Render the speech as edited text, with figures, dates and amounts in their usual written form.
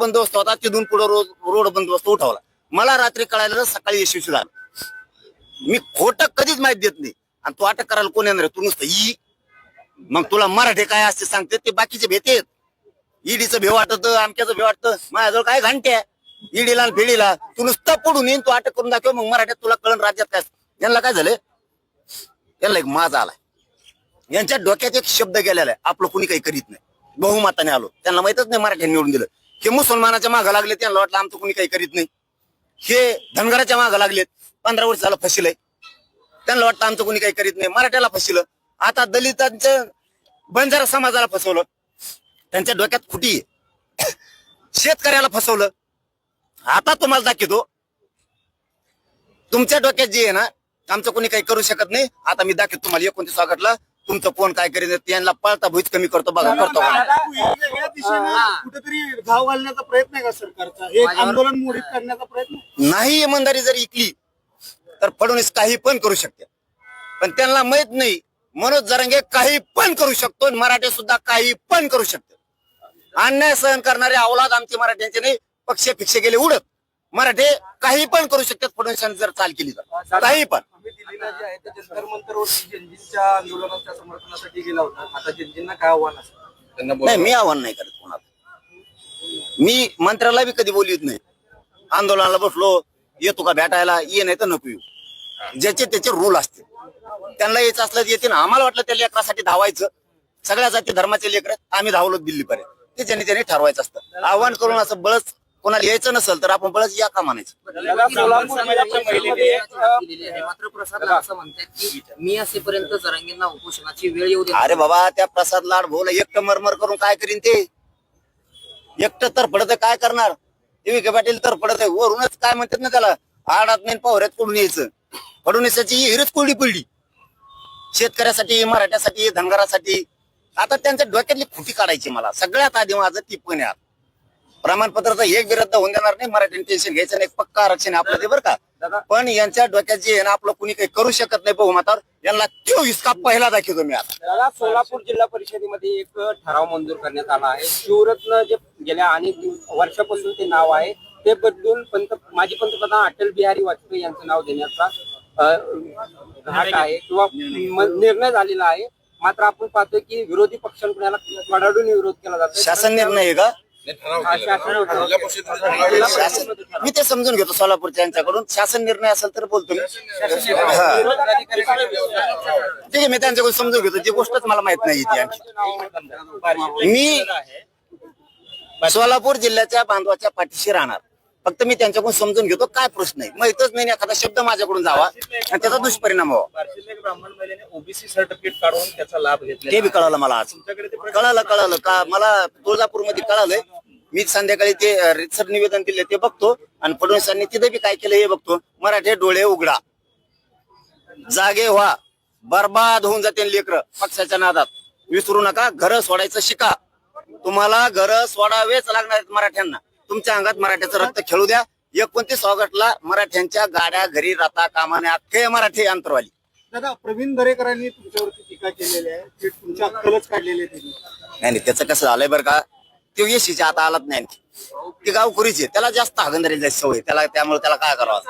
बंदोबस्त होता तिथून पुढे रोड बंदोबस्त उठवला. मला रात्री कळायला सकाळी यशस्वी झाला. मी खोटं कधीच माहिती देत नाही. आणि तू अटक करायला कोण येणार तू नुसतं ई मग तुला मराठी काय असते सांगते ते बाकीचे भेटेत. ईडीचं भेव वाटत आमच्याचं भेव वाटतं माझ्याजवळ काय घंटे ईडीला फेडीला तू नुसतं पडून येईन तू अटक करून दाखव मग मराठ्यात तुला कळण राज्यात काय. यांना काय झालं यांना एक माझा आलाय यांच्या डोक्यात एक शब्द गेलेला आहे आपलं कुणी काही करीत नाही. बहुमताने आलो त्यांना माहितच नाही मराठ्यांनी निवडून दिलं. हे मुसलमानाच्या मागं लागले त्यांना वाटलं आमचं कुणी काही करीत नाही. हे धनगराच्या मागं लागलेत 15 वर्ष झालं फसिलय त्यांना वाटतं आमचं कुणी काही करीत नाही. मराठ्याला फसिलं आता दलितांचं बंजारा समाजाला फसवलं त्यांच्या डोक्यात खुटी आहे. शेतकऱ्याला फसवलं. आता तुम्हाला दाखवतो तुमच्या डोक्यात जे आहे ना आमचं कोणी काही करू शकत नाही. आता मी दाखवतो तुम्हाला 29 ऑगस्टला तुमचं कोण काय करीत त्यांना पळता भुईच कमी करतो बघा करतो कुठेतरी घाव घालण्याचा प्रयत्न आहे का सरकारचा एक आंदोलन मोडीत करण्याचा प्रयत्न नाही. इमानदारी जर इकली तर फडणवीस काही पण करू शकते पण त्यांना माहित नाही. मनोज जरांगे काही पण करू शकतो मराठी सुद्धा काही पण करू शकते. अन्याय सहन करणारे अवलाद आमचे मराठ्यांचे नाही. पक्ष फिक्ष गेले उडत मराठी काही पण करू शकतात फडणवीसांनी जर चाल केली तर काही पण. आंदोलनाच्या समर्थनासाठी गेला होता आता जनजींना काय आव्हान असतं नाही मी आव्हान नाही करत कोणाला. मी मंत्र्याला बी कधी बोलत नाही. आंदोलनाला बसलो येतो का भेटायला ये नाही तर नको येऊ. ज्याचे त्याचे रूल असते त्यांना यायचं असलं येते ना. आम्हाला वाटलं त्या लेकरासाठी धावायचं सगळ्या जाती धर्माचे लेकर आम्ही धावलो दिल्लीपर्यंत ते ज्यांनी त्यांनी ठरवायचं असतं. आव्हान करून असं बळच कोणाला यायचं नसेल तर आपण बळच या का म्हणायचं. मात्र प्रसाद असं म्हणतात की मी असेपर्यंत जरांगेंना उपोषणाची वेळ येऊ दे. अरे बाबा त्या प्रसाद लाड भाऊला एकटं मरमर करून काय करीन ते. एकटं तर पडत काय करणार. विखे पाटील तर पडत आहे वरूनच काय म्हणतात ना त्याला आडात नाही पावऱ्यात कोडून यायचं. फडणवीसाची हिरच कोरडी पडली शेतकऱ्यासाठी मराठ्यासाठी धनगरासाठी. आता त्यांच्या डोक्यातली खुटी काढायची मला सगळ्यात आधी माझं टिप्पणी आहे. प्रमाणपत्राचा एक विरुद्ध होऊन देणार नाही. मराठी टेन्शन घ्यायचं नाही. पक्का आरक्षण आहे आपलं ते बरं का. पण यांच्या डोक्यात जे आहे ना आपलं कुणी काही करू शकत नाही बहुमतावर यांना 24 का पहिला दाखवतो मी आता. सोलापूर जिल्हा परिषदेमध्ये एक ठराव मंजूर करण्यात आला आहे. शिवरत्न जे गेल्या अनेक वर्षापासून ते नाव आहे ते बदलून माजी पंतप्रधान अटल बिहारी वाजपेयी यांचं नाव देण्याचा घाट आहे किंवा निर्णय झालेला आहे. मात्र आपण पाहतोय की विरोधी पक्षांकडून याला कडाडून विरोध केला जातो. शासन निर्णय आहे का मी ते समजून घेतो सोलापूरच्या यांच्याकडून. शासन निर्णय असेल तर बोलतो मी. ठीक आहे मी त्यांच्याकडून समजून घेतो. जी गोष्टच मला माहित नाही ती. मी सोलापूर जिल्ह्याच्या बांधवाच्या पाठीशी राहणार. फक्त मी त्यांच्याकडून समजून घेतो काय प्रश्न आहे. माहितच नाही एखादा शब्द माझ्याकडून जावा आणि त्याचा दुष्परिणाम व्हावा. ब्राह्मण महिलेने ओबीसी सर्टिफिकेट काढून त्याचा लाभ घेतला ते बी कळालं मला आज. कळालं का मला तुळजापूरमध्ये कळालंय. मी संध्याकाळी ते रितसर निवेदन दिले ते बघतो आणि फडणवीसांनी तिथे बी काय केलं हे बघतो. मराठे डोळे उघडा जागे व्हा बर्बाद होऊन जाते लेकर पक्षाच्या नादात. विसरू नका घर सोडायचं शिका. तुम्हाला घर सोडावेच लागणार आहेत मराठ्यांना. तुमच्या अंगात मराठ्याचं रक्त खेळू द्या. 29 ऑगस्टला मराठ्यांच्या गाड्या घरी राहता कामाने अख्खे मराठी अंतरवाली. दादा प्रवीण दरेकरांनी तुमच्यावरती टीका केलेली आहे ते तुमच्या अक्कलच काढलेली आहे. नाही त्याचं कसं झालंय बरं का तो येशीच्या आता आलाच नाही. ती गावखोरीच आहे त्याला जास्त हागंदारी जायची सवय त्याला त्यामुळे त्याला काय करावं.